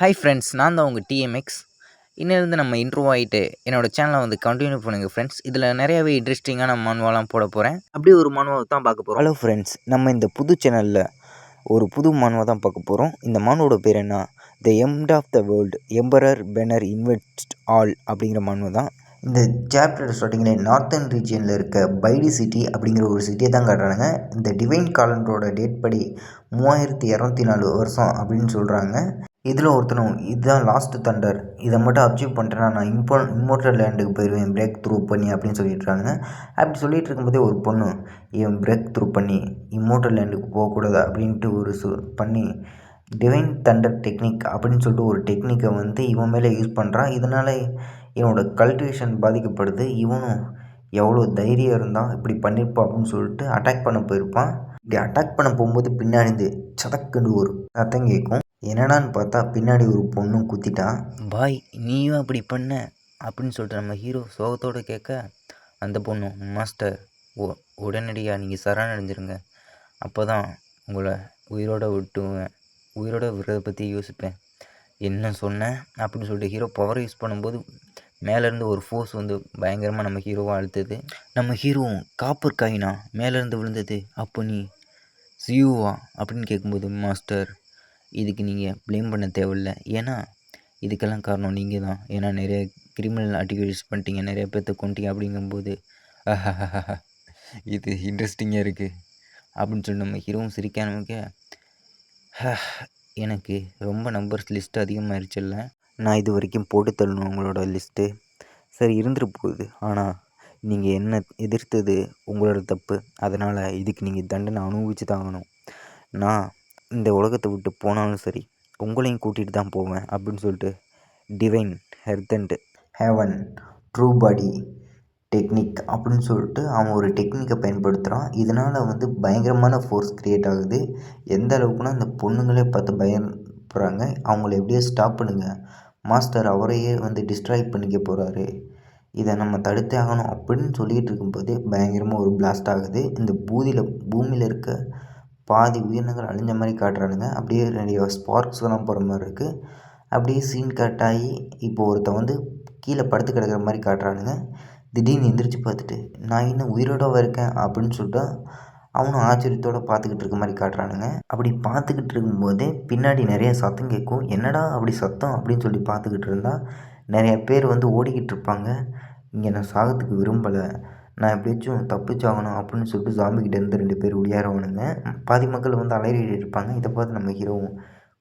Hi friends, நான் தான் உங்கள் டிஎம்எக்ஸ். இன்னிலிருந்து நம்ம இன்ட்ரோ ஆகிட்டு என்னோடய சேனலை வந்து கண்டினியூ பண்ணுங்கள் ஃப்ரெண்ட்ஸ். இதில் நிறையாவே இன்ட்ரெஸ்டிங்கான மானுவாலாம் போட போகிறேன். அப்படி ஒரு மானுவாவை தான் பார்க்க போகிறோம். ஹலோ ஃப்ரெண்ட்ஸ், நம்ம இந்த புது சேனலில் ஒரு புது மானுவா தான் பார்க்க போகிறோம். இந்த மானுவோட பேர் என்ன? The end of the world emperor பெனர் இன்வெஸ்ட் ஆல் அப்படிங்கிற மானுவா தான். இந்த சாப்டர் ஸ்டார்டிங்கில் நார்த்தன் ரீஜியனில் இருக்க பைடி சிட்டி அப்படிங்கிற ஒரு சிட்டியை தான் காட்டுறாங்க. இந்த டிவைன் காலண்டரோட டேட் படி 3204 வருஷம் அப்படின்னு சொல்கிறாங்க. இதில் ஒருத்தனும் இதுதான் லாஸ்ட் தண்டர், இதை மட்டும் அச்சீவ் பண்ணிட்டேன்னா நான் இம்மோர்டல் லேண்டுக்கு போயிடுவேன் பிரேக் த்ரூ பண்ணி அப்படின்னு சொல்லிட்டுருக்காங்க. அப்படி சொல்லிட்டு இருக்கும்போதே ஒரு பொண்ணு இவன் பிரேக் த்ரூ பண்ணி இம்மோர்டல் லேண்டுக்கு போகக்கூடாது அப்படின்ட்டு ஒரு பண்ணி டிவைன் தண்டர் டெக்னிக் அப்படின்னு சொல்லிட்டு ஒரு டெக்னிக்கை வந்து இவன் மேலே யூஸ் பண்ணுறான். இதனால் இவனோட கல்டிவேஷன் பாதிக்கப்படுது. இவனும் எவ்வளோ தைரியம் இருந்தால் இப்படி பண்ணியிருப்பான் அப்படின்னு சொல்லிட்டு அட்டாக் பண்ண போயிருப்பான். இப்படி அட்டாக் பண்ண போகும்போது பின்னாடி சதக்குன்னு ஒரு சத்தம் கேட்கும். என்னடான்னு பார்த்தா பின்னாடி ஒரு பொண்ணும் குத்திட்டான். பாய், நீயும் அப்படி பண்ண அப்படின்னு சொல்லிட்டு நம்ம ஹீரோ சோகத்தோடு கேட்க, அந்த பொண்ணும் மாஸ்டர் உடனடியாக நீங்கள் சரணடைஞ்சிருங்க, அப்போ தான் உங்களை உயிரோட விட்டுவேன், உயிரோட விடுறதை பற்றி யோசிப்பேன் என்ன சொன்னேன் அப்படின்னு சொல்லிட்டு ஹீரோ பவர் யூஸ் பண்ணும்போது மேலேருந்து ஒரு ஃபோர்ஸ் வந்து பயங்கரமாக நம்ம ஹீரோவாக அழுத்துது. நம்ம ஹீரோவும் காப்பர் காயினா மேலேருந்து விழுந்தது, அப்போ நீ சியூவா அப்படின்னு கேட்கும்போது, மாஸ்டர் இதுக்கு நீங்கள் ப்ளேம் பண்ண தேவையில்லை, ஏன்னா இதுக்கெல்லாம் காரணம் நீங்கள் தான், ஏன்னா நிறைய கிரிமினல் ஆக்டிவிட்டீஸ் பண்ணிட்டீங்க, நிறைய பேர்த்த கொண்டீங்க அப்படிங்கும்போது இது இன்ட்ரெஸ்டிங்காக இருக்குது அப்படின்னு சொல்லி நம்ம ஹீரோவும் சிரிக்க ஆரம்பிக்க, எனக்கு ரொம்ப நம்பர்ஸ் லிஸ்ட்டு அதிகமாகிடுச்சில்ல, நான் இது வரைக்கும் போட்டு தள்ளணும் உங்களோட லிஸ்ட்டு, சரி இருந்துட்டு போகுது, ஆனால் நீங்கள் என்ன எதிர்த்தது உங்களோட தப்பு, அதனால் இதுக்கு நீங்கள் தண்டனை அனுபவிச்சு தான் ஆகணும். நான் இந்த உலகத்தை விட்டு போனாலும் சரி உங்களையும் கூட்டிகிட்டு தான் போவேன் அப்படின்னு சொல்லிட்டு டிவைன் ஹெர்தண்ட் ஹேவன் ட்ரூ பாடி டெக்னிக் அப்படின்னு சொல்லிட்டு அவன் ஒரு டெக்னிக்கை பயன்படுத்துகிறான். இதனால் வந்து பயங்கரமான ஃபோர்ஸ் க்ரியேட் ஆகுது. எந்த அளவுக்குன்னா அந்த பொண்ணுங்களே பார்த்து பயப்படுறாங்க. அவங்கள எப்படியோ ஸ்டாப் பண்ணுங்கள், மாஸ்டர் அவரையே வந்து டிஸ்ட்ராய் பண்ணிக்க போகிறாரு, இதை நம்ம தடுத்தே ஆகணும் அப்படின்னு சொல்லிகிட்டு இருக்கும்போதே பயங்கரமாக ஒரு பிளாஸ்ட் ஆகுது. இந்த பூமியில் இருக்க பாதி உயிரினங்கள் அழிஞ்ச மாதிரி காட்டுறானுங்க. அப்படியே நிறைய ஸ்பார்க்ஸ்லாம் போகிற மாதிரி இருக்குது. அப்படியே சீன் கட் ஆகி இப்போ ஒருத்தன் வந்து கீழே படுத்து கிடக்கிற மாதிரி காட்டுறானுங்க. திடீர்னு எந்திரிச்சு பார்த்துட்டு நான் இன்னும் உயிரோடவா இருக்கேன் அப்படின்னு சொல்லிட்டு அவனும் ஆச்சரியத்தோடு பார்த்துக்கிட்டு இருக்க மாதிரி காட்டுறானுங்க. அப்படி பார்த்துக்கிட்டு இருக்கும்போதே பின்னாடி நிறைய சத்தம் கேட்கும். என்னடா அப்படி சத்தம் அப்படின்னு சொல்லி பார்த்துக்கிட்டு இருந்தால் நிறைய பேர் வந்து ஓடிக்கிட்டு இருப்பாங்க. இங்கே நான் சாகத்துக்கு விரும்பலை, நான் எப்படியாச்சும் தப்பிச்சாகணும் அப்படின்னு சொல்லிட்டு ஜாம்பிக்கிட்டேருந்து 2 பேர் ஒடியாருவானுங்க. பாதி மக்கள் வந்து அலறிட்டு இருப்பாங்க. இதை பார்த்து நம்ம ஹீரோவும்,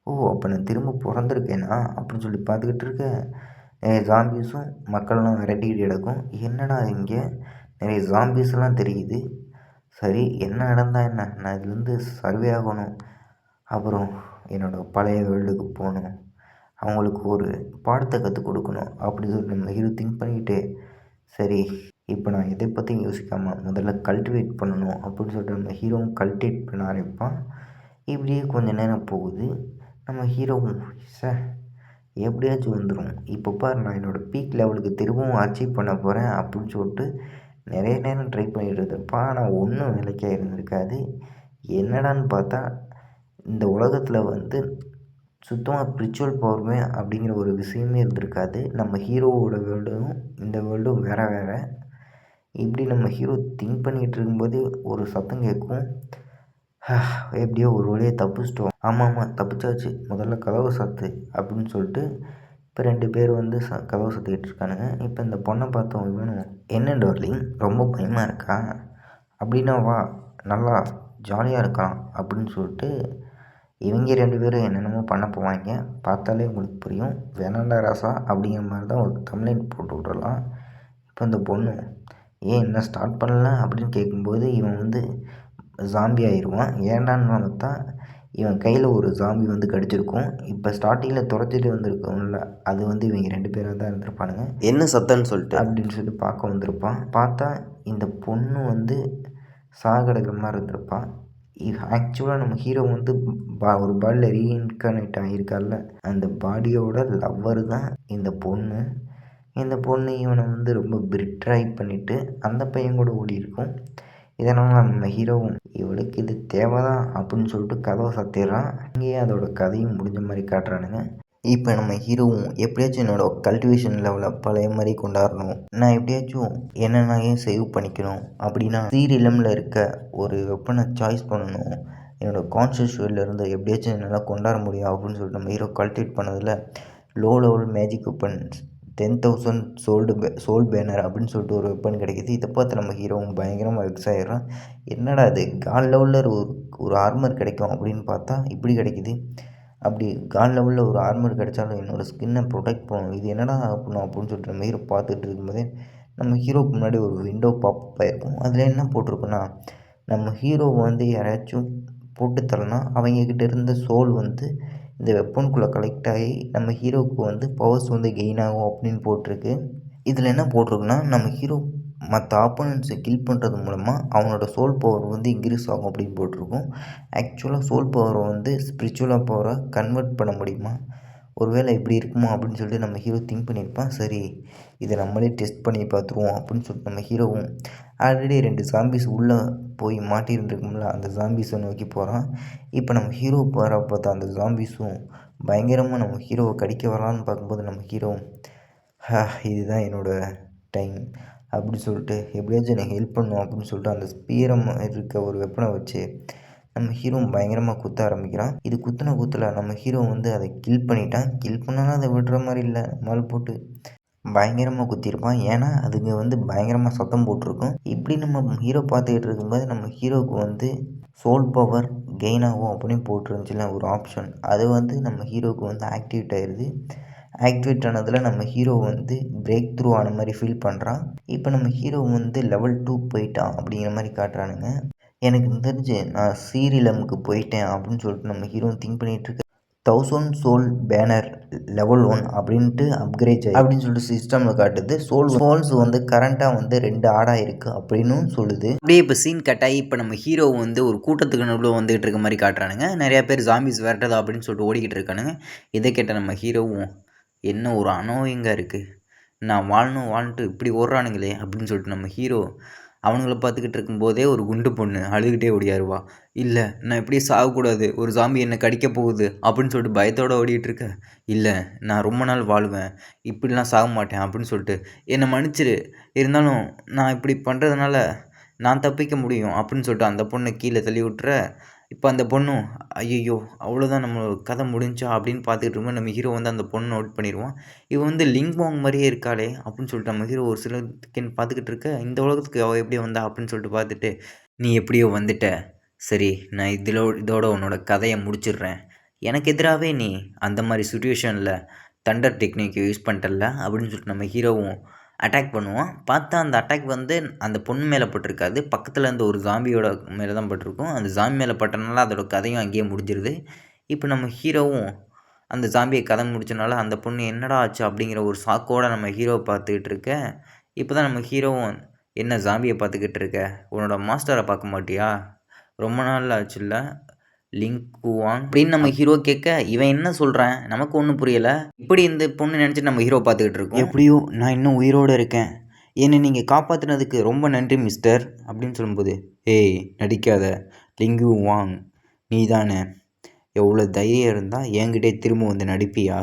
ஓ அப்போ நான் திரும்ப பிறந்திருக்கேனா அப்படின்னு சொல்லி பார்த்துக்கிட்டு இருக்க, ஜாம்பிஸும் மக்கள்லாம் விரட்டிக்கிட்டு கிடக்கும். என்னடா இங்கே நிறைய ஜாம்பிஸ்லாம் தெரியுது, சரி என்ன நடந்தால் என்ன, நான் இதுலேருந்து சர்வே ஆகணும், அப்புறம் என்னோடய பழைய வேர்ல்டுக்கு போகணும், அவங்களுக்கு ஒரு பாடத்தை கற்றுக் கொடுக்கணும் அப்படின்னு சொல்லி நம்ம ஹீரோ திங்க் பண்ணிக்கிட்டு, சரி இப்போ நான் எதை பற்றியும் யோசிக்காமல் முதல்ல கல்டிவேட் பண்ணணும் அப்படின்னு சொல்லிட்டு நம்ம ஹீரோவும் கல்டிவேட் பண்ண ஆரம்பிப்பான். இப்படியே கொஞ்சம் நேரம் போகுது. நம்ம ஹீரோவும் எப்படியாச்சும் வந்துடும், இப்போ பாரு நான் என்னோடய பீக் லெவலுக்கு திரும்பவும் அச்சீவ் பண்ண போகிறேன் அப்படின்னு சொல்லிட்டு நிறைய நேரம் ட்ரை பண்ணிகிட்டு இருந்திருப்பான். ஆனால் ஒன்றும் வேலைக்காக இருந்திருக்காது. என்னடான்னு பார்த்தா இந்த உலகத்தில் வந்து சுத்தமாக ஸ்பிரிச்சுவல் பவருமே அப்படிங்கிற ஒரு விஷயமே இருந்திருக்காது. நம்ம ஹீரோவோட வேர்ல்டும் இந்த வேர்ல்டும் வேறு வேறு. இப்படி நம்ம ஹீரோ திங்க் பண்ணிகிட்டு இருக்கும்போது ஒரு சத்தம் கேட்கும். எப்படியோ ஒரு வழியாக தப்பிச்சிட்டோம், ஆமாம் தப்பிச்சாச்சு, முதல்ல கதவை சாத்து அப்படின்னு சொல்லிட்டு இப்போ 2 பேர் வந்து கதவை சாத்திக்கிட்டு இருக்கானுங்க. இப்போ இந்த பொண்ணை பார்த்தோம், இவனும் என்ன டார்லிங் ரொம்ப பயமாக இருக்கா, அப்படின்னா வா நல்லா ஜாலியாக இருக்கலாம் அப்படின்னு சொல்லிட்டு இவங்க 2 பேரும் என்னென்னமோ பண்ண போவாங்க. பார்த்தாலே உங்களுக்கு புரியும், வேணாண்டா ராசா அப்படிங்கிற மாதிரி தான் ஒரு தம்ப்நெயில் போட்டு விட்றலாம். இப்போ இந்த பொண்ணு ஏன் இன்னும் ஸ்டார்ட் பண்ணல அப்படின்னு கேட்கும்போது இவன் வந்து ஜாம்பி ஆயிடுவான். ஏண்டான்னு பார்த்தா இவன் கையில் ஒரு ஜாம்பி வந்து கடிச்சிருக்கும். இப்போ ஸ்டார்டிங்கில் துரத்திட்டு வந்திருக்கோம்ல, அது வந்து இவங்க 2 பேராக தான் இருந்திருப்பானுங்க. என்ன சத்தம்னு சொல்லிட்டு அப்படின்னு சொல்லி பார்க்க வந்திருப்பான். பார்த்தா இந்த பொண்ணு வந்து சாகடிக்கிற மாதிரி இருந்திருப்பான். ஆக்சுவலாக நம்ம ஹீரோ வந்து ஒரு பாடியில் ரீஇன்கார்னேட் ஆகியிருக்கார்ல, அந்த பாடியோட லவ்வர் தான் இந்த பொண்ணு. இந்த பொண்ணு இவனை வந்து ரொம்ப பிரிட்ராய் பண்ணிவிட்டு அந்த பையன் கூட ஓடி இருக்கும். இதனால் நம்ம ஹீரோவும் இவளுக்கு இது தேவை தான் அப்படின்னு சொல்லிட்டு கதவை சாத்திடுறான். இங்கேயே அதோட கதையும் முடிஞ்ச மாதிரி காட்டுறானுங்க. இப்போ நம்ம ஹீரோவும் எப்படியாச்சும் என்னோட கல்டிவேஷன் லெவலை பழைய மாதிரி கொண்டாடணும், நான் எப்படியாச்சும் என்னென்ன சேவ் பண்ணிக்கணும் அப்படின்னா சீரியலமில் இருக்க ஒரு வெப்பனை சாய்ஸ் பண்ணணும், என்னோடய கான்ஷியஸ் இருந்து எப்படியாச்சும் என்னால் கொண்டாட முடியும் அப்படின்னு சொல்லிட்டு நம்ம ஹீரோ கல்டிவேட் பண்ணதில் low level magic weapons 10,000 soul banner அப்படின்னு சொல்லிட்டு ஒரு வெப்பன் கிடைக்கிது. இதை பார்த்து நம்ம ஹீரோவும் பயங்கரமாக வெக்ஸ் ஆகிடுறான். என்னடா இது காட் லெவலில் ஒரு ஆர்மர் கிடைக்கும் அப்படின்னு பார்த்தா இப்படி கிடைக்கிது. அப்படி காட் லெவலில் ஒரு ஆர்மர் கிடைச்சாலும் என்னோடய ஸ்கின்னை ப்ரொடெக்ட் பண்ணணும், இது என்னடா ஆகணும் அப்படின்னு சொல்லிட்டு நம்ம ஹீரோ பார்த்துட்டு இருக்கும்போதே நம்ம ஹீரோவுக்கு முன்னாடி ஒரு விண்டோ பாப்பப் ஆகிருக்கும். அதில் என்ன போட்டிருக்குன்னா, நம்ம ஹீரோவை வந்து யாராச்சும் போட்டு தரனா அவங்கக்கிட்ட இருந்த சோல் வந்து இந்த வெப்பனுக்குள்ளே கலெக்ட் ஆகி நம்ம ஹீரோவுக்கு வந்து பவர்ஸ் வந்து கெயின் ஆகும் அப்படின்னு போட்டிருக்கு. இதில் என்ன போட்டிருக்குன்னா, நம்ம ஹீரோ மற்ற ஆப்போனன்ட்ஸை கில் பண்ணுறது மூலமாக அவனோட சோல் பவர் வந்து இன்க்ரீஸ் ஆகும் அப்படின்னு போட்டிருக்கும். ஆக்சுவலாக சோல் பவரை வந்து ஸ்பிரிச்சுவலாக பவரை கன்வெர்ட் பண்ண முடியுமா, ஒருவேளை இப்படி இருக்குமா அப்படின்னு சொல்லிட்டு நம்ம ஹீரோ திங்க் பண்ணியிருப்பான். சரி, இதை நம்மளே டெஸ்ட் பண்ணி பார்த்துருவோம் அப்படின்னு சொல்லிட்டு நம்ம ஹீரோவும் ஆல்ரெடி 2 ஜாம்பிஸ் உள்ளே போய் மாட்டியிருந்துருக்கும்ல, அந்த ஜாம்பிஸை நோக்கி போகிறான். இப்போ நம்ம ஹீரோ போகிற பார்த்தா அந்த ஜாம்பிஸும் பயங்கரமாக நம்ம ஹீரோவை கடிக்க வரான்னு பார்க்கும்போது நம்ம ஹீரோவும் இதுதான் என்னோடய டைம் அப்படி சொல்லிட்டு எப்படியாச்சும் எனக்கு ஹெல்ப் பண்ணும் அப்படின்னு சொல்லிட்டு அந்த ஸ்பீரம் இருக்க ஒரு வெப்பனை வச்சு நம்ம ஹீரோ பயங்கரமாக குத்த ஆரம்பிக்கிறான். இது குத்தின குத்தில் நம்ம ஹீரோ வந்து அதை கில் பண்ணிட்டான். கில் பண்ணாலும் அதை விடுற மாதிரி இல்லை, நம்மளால் போட்டு பயங்கரமாக குத்திருப்பான். ஏன்னா அதுங்க வந்து பயங்கரமாக சத்தம் போட்டிருக்கும். இப்படி நம்ம ஹீரோ பார்த்துக்கிட்டு இருக்கும்போது நம்ம ஹீரோவுக்கு வந்து சோல் பவர் கெயின் ஆகும் அப்படின்னு போட்டுருந்துச்சுல ஒரு ஆப்ஷன், அது வந்து நம்ம ஹீரோவுக்கு வந்து ஆக்டிவேட் ஆயிடுது. ஆக்டிவேட் ஆனதில் நம்ம ஹீரோ வந்து பிரேக் த்ரூ ஆன மாதிரி ஃபீல் பண்ணுறான். இப்போ நம்ம ஹீரோ வந்து லெவல் 2 போயிட்டான் அப்படிங்கிற மாதிரி காட்டுறானுங்க. எனக்கு தெரிஞ்சு நான் சீரியலமுக்கு போயிட்டேன் அப்படின்னு சொல்லிட்டு நம்ம ஹீரோ திங்க் பண்ணிகிட்ருக்கேன். 1000 சோல் பேனர் லெவல் 1 அப்படின்ட்டு அப்கிரேட் அப்படின்னு சொல்லிட்டு சிஸ்டமில் காட்டுது. சோல்ஸ் வந்து கரண்ட்டாக வந்து 2 ஆடாக இருக்குது அப்படின்னு சொல்லுது. அப்படியே இப்போ சீன் கட்டாகி இப்போ நம்ம ஹீரோ வந்து ஒரு கூட்டத்துக்கு நடுவில் வந்துகிட்டு இருக்க மாதிரி காட்டுறானுங்க. நிறையா பேர் ஜாம்பிஸ் விரட்டதா அப்படின்னு சொல்லிட்டு ஓடிக்கிட்டு இருக்கானுங்க. இதை கேட்ட நம்ம ஹீரோவும் என்ன ஒரு அனோயிங்காக இருக்குது, நான் வாழ்ந்துட்டு இப்படி ஓடுறானுங்களே அப்படின்னு சொல்லிட்டு நம்ம ஹீரோ அவனுங்கள பார்த்துக்கிட்டு இருக்கும்போதே ஒரு குண்டு பொண்ணு அழுதுகிட்டே ஓடியாருவா. இல்லை, நான் எப்படியும் சாகக்கூடாது, ஒரு ஜாம்பி என்னை கடிக்க போகுது அப்படின்னு சொல்லிட்டு பயத்தோடு ஓடிட்டுருக்க. இல்லை, நான் ரொம்ப நாள் வாழ்வேன், இப்படிலாம் சாக மாட்டேன் அப்படின்னு சொல்லிட்டு என்னை மன்னிச்சிரு, இருந்தாலும் நான் இப்படி பண்ணுறதுனால நான் தப்பிக்க முடியும் அப்படின்னு சொல்லிட்டு அந்த பொண்ணை கீழே தள்ளி விட்டுற. இப்போ அந்த பொண்ணும் ஐயையோ அவ்வளோதான் நம்ம கதை முடிஞ்சா அப்படின்னு பார்த்துக்கிட்டு இருக்கும்போது நம்ம ஹீரோ வந்து அந்த பொண்ணை நோட் பண்ணிடுவான். இவன் வந்து லிங்வாங் மாதிரியே இருக்காளே அப்படின்னு சொல்லிட்டு நம்ம ஹீரோ ஒரு சில செகண்ட் பார்த்துக்கிட்டு இருக்க. இந்த உலகத்துக்கு அவள் எப்படி வந்தா அப்படின்னு சொல்லிட்டு பார்த்துட்டு, நீ எப்படியோ வந்துட்ட, சரி நான் இதோட உன்னோட கதையை முடிச்சிடுறேன், எனக்கு எதிராகவே நீ அந்த மாதிரி சுச்சுவேஷனில் தண்டர் டெக்னிக் யூஸ் பண்ணிட்டல அப்படின்னு சொல்லிட்டு நம்ம ஹீரோவும் அட்டாக் பண்ணுவான். பார்த்தா அந்த அட்டாக் வந்து அந்த பொண்ணு மேலே பட்டிருக்காது, பக்கத்தில் இருந்த ஒரு ஜாம்பியோட மேலே தான் பட்டிருக்கும். அந்த ஜாம்பி மேலே பட்டனால அதோட கதையும் அங்கேயே முடிஞ்சிருது. இப்போ நம்ம ஹீரோவும் அந்த ஜாம்பியை கதை முடிச்சனால அந்த பொண்ணு என்னடா ஆச்சு அப்படிங்கிற ஒரு ஷாக்கோடு நம்ம ஹீரோவை பார்த்துக்கிட்டு இருக்க. இப்போ தான் நம்ம ஹீரோவும் என்ன ஜாம்பியை பார்த்துக்கிட்டு இருக்க, உன்னோட மாஸ்டரை பார்க்க மாட்டியா, ரொம்ப நாள் ஆச்சுல்ல லிங்குவான் அப்படின்னு நம்ம ஹீரோ கேட்க, இவன் என்ன சொல்கிறேன் நமக்கு ஒன்றும் புரியலை. இப்படி இந்த பொண்ணு நினச்சிட்டு நம்ம ஹீரோ பார்த்துக்கிட்டு இருக்கோம். எப்படியோ நான் இன்னும் உயிரோடு இருக்கேன், என்னை நீங்கள் காப்பாற்றினதுக்கு ரொம்ப நன்றி மிஸ்டர் அப்படின்னு சொல்லும்போது, ஏய் நடிக்காத லிங்கு வாங், நீ தானே, எவ்வளோ தைரியம் இருந்தால் என்கிட்டே திரும்ப வந்து நடிப்பியா,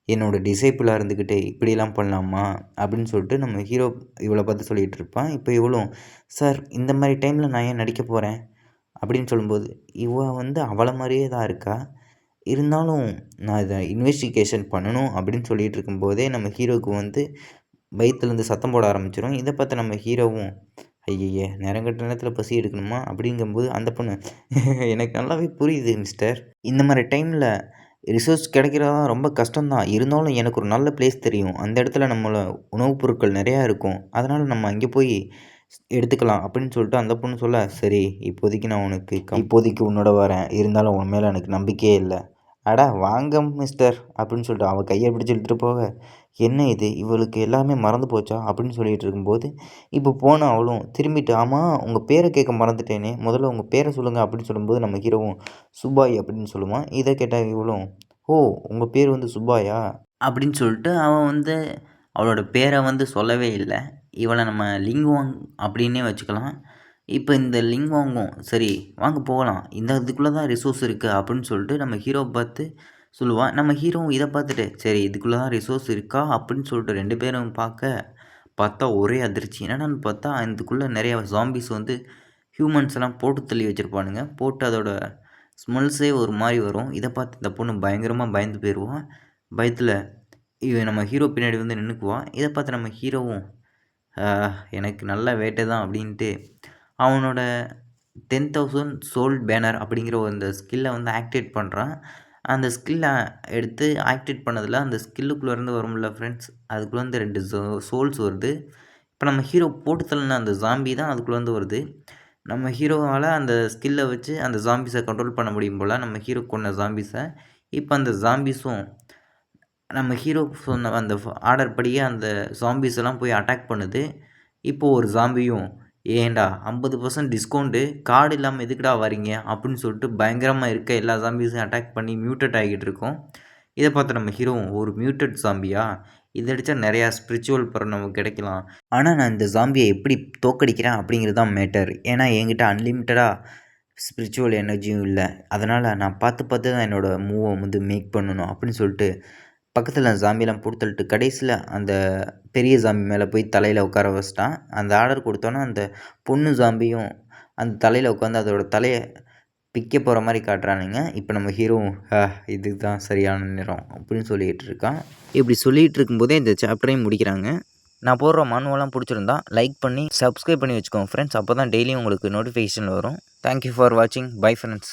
என்னோடய டிசைப்பிளாக இருந்துக்கிட்டே இப்படிலாம் பண்ணலாமா அப்படின்னு சொல்லிட்டு நம்ம ஹீரோ இவளை பார்த்து சொல்லிகிட்டு இருப்பான். இப்போ இவளும் சார் இந்த மாதிரி டைமில் நான் ஏன் நடிக்க போகிறேன் அப்படின்னு சொல்லும்போது, இவள் வந்து அவளை மாதிரியே தான் இருக்கா, இருந்தாலும் நான் இதை இன்வெஸ்டிகேஷன் பண்ணணும் அப்படின்னு சொல்லிகிட்டு இருக்கும்போதே நம்ம ஹீரோவுக்கு வந்து வயிற்றுலேருந்து சத்தம் போட ஆரம்பிச்சிடும். இதை பார்த்து நம்ம ஹீரோவும் ஐயய்ய நேரங்கட்ட நேரத்தில் பசி எடுக்கணுமா அப்படிங்கும்போது அந்த பொண்ணு எனக்கு நல்லாவே புரியுது மிஸ்டர், இந்த மாதிரி டைமில் ரிசோர்ஸ் கிடைக்கிறதா ரொம்ப கஷ்டம்தான், இருந்தாலும் எனக்கு ஒரு நல்ல பிளேஸ் தெரியும், அந்த இடத்துல நம்மளை உணவுப் பொருட்கள் நிறையா இருக்கும், அதனால் நம்ம அங்கே போய் எடுத்துக்கலாம் அப்படின்னு சொல்லிட்டு அந்த பொண்ணு சொல்ல, சரி இப்போதைக்கு நான் இப்போதைக்கு உன்னோட வரேன், இருந்தாலும் உன் மேலே எனக்கு நம்பிக்கையே இல்லை, அடா வாங்க மிஸ்டர் அப்படின்னு சொல்லிட்டு அவள் கையை பிடிச்சி இழுத்துட்டு போக, என்ன இது இவளுக்கு எல்லாமே மறந்து போச்சா அப்படின்னு சொல்லிட்டு இருக்கும்போது இப்போ போன அவளும் திரும்பிட்டு, ஆமாம் உங்கள் பேரை கேட்க மறந்துட்டேனே, முதல்ல உங்கள் பேரை சொல்லுங்கள் அப்படின்னு சொல்லும்போது நம்ம ஹீரோவும் சுபாய் அப்படின்னு சொல்லுவான். இதை கேட்டால் இவளும், ஓ உங்கள் பேர் வந்து சுபாயா அப்படின்னு சொல்லிட்டு அவன் வந்து அவளோட பேரை வந்து சொல்லவே இல்லை. இவளை நம்ம லிங்குவாங் அப்படின்னே வச்சுக்கலாம். இப்போ இந்த லிங்குவாங்கும் சரி வாங்க போகலாம், இந்த இதுக்குள்ளே தான் ரிசோர்ஸ் இருக்குது அப்படின்னு சொல்லிட்டு நம்ம ஹீரோ பார்த்து சொல்லுவான். நம்ம ஹீரோவும் இதை பார்த்துட்டு சரி இதுக்குள்ளே தான் ரிசோர்ஸ் இருக்கா அப்படின்னு சொல்லிட்டு 2 பேரும் பார்த்தா ஒரே அதிர்ச்சி. என்னடான்னு பார்த்தா இதுக்குள்ளே நிறைய ஜாம்பிஸ் வந்து ஹியூமன்ஸ் எல்லாம் போட்டு தள்ளி வச்சுருப்பானுங்க. போட்டு அதோட ஸ்மெல்ஸே ஒரு மாதிரி வரும். இதை பார்த்து இந்த பொண்ணு பயங்கரமாக பயந்து போயிடுவான். பயத்தில் இவன் நம்ம ஹீரோ பின்னாடி வந்து நின்றுக்குவான். இதை பார்த்து நம்ம ஹீரோவும் எனக்கு நல்ல வேட்டை தான் அப்படின்ட்டு அவனோட 10,000 சோல் பேனர் அப்படிங்கிற அந்த ஸ்கில்லை வந்து ஆக்டிவேட் பண்ணுறான். அந்த ஸ்கில்லை எடுத்து ஆக்டிவேட் பண்ணதில் அந்த ஸ்கில்லுக்குள்ளேருந்து வரும்ல ஃப்ரெண்ட்ஸ், அதுக்குள்ளே வந்து 2 சோல்ஸ் வருது. இப்போ நம்ம ஹீரோ போட்டு தள்ளின அந்த ஜாம்பி தான் அதுக்குள்ளேருந்து வருது. நம்ம ஹீரோவால் அந்த ஸ்கில்லை வச்சு அந்த ஜாம்பிஸை கண்ட்ரோல் பண்ண முடியும் போல், நம்ம ஹீரோ கொண்ட ஜாம்பிஸை. இப்போ அந்த ஜாம்பிஸும் நம்ம ஹீரோ சொன்ன அந்த ஆர்டர் படியே அந்த ஜாம்பிஸ் எல்லாம் போய் அட்டாக் பண்ணுது. இப்போது ஒரு ஜாம்பியும் ஏன்டா 50% டிஸ்கவுண்ட்டு கார்டு இல்லாமல் எதுக்குடா வரீங்க அப்படின்னு சொல்லிட்டு பயங்கரமாக இருக்க எல்லா ஜாம்பிஸையும் அட்டாக் பண்ணி மியூட்டட் ஆகிட்டு இருக்கோம். இதை பார்த்து நம்ம ஹீரோவும் ஒரு மியூட்டட் ஜாம்பியா, இதை அடித்தா நிறையா ஸ்பிரிச்சுவல் பவர் நமக்கு கிடைக்கலாம். ஆனால் நான் இந்த ஜாம்பியை எப்படி தோக்கடிக்கிறேன் அப்படிங்கிறது தான் மேட்டர். ஏன்னா என்கிட்ட அன்லிமிட்டடாக ஸ்பிரிச்சுவல் எனர்ஜியும் இல்லை. அதனால் நான் பார்த்து தான் என்னோடய மூவை வந்து மேக் பண்ணணும் அப்படின்னு சொல்லிட்டு பக்கத்தில் ஜாம்பியெல்லாம் போட்டு தள்ளிட்டு கடைசியில் அந்த பெரிய ஜாம்பி மேலே போய் தலையில் உட்கார வச்சிட்டான். அந்த ஆர்டர் கொடுத்தோன்னே அந்த பொண்ணு ஜாம்பியும் அந்த தலையில் உட்காந்து அதோட தலையை பிக்க போகிற மாதிரி காட்டுறானுங்க. இப்போ நம்ம ஹீரோவும் இது தான் சரியான நேரம் அப்படின்னு சொல்லிகிட்டு இருக்கான். இப்படி சொல்லிகிட்டு இருக்கும்போதே இந்த சாப்டரையும் முடிக்கிறாங்க. நான் போடுற மனுவெல்லாம் பிடிச்சிருந்தா லைக் பண்ணி சப்ஸ்கிரைப் பண்ணி வச்சுக்கோங்க ஃப்ரெண்ட்ஸ். அப்போ தான் டெய்லியும் உங்களுக்கு நோட்டிஃபிகேஷன் வரும். தேங்க்யூ ஃபார் வாட்சிங். Bye friends.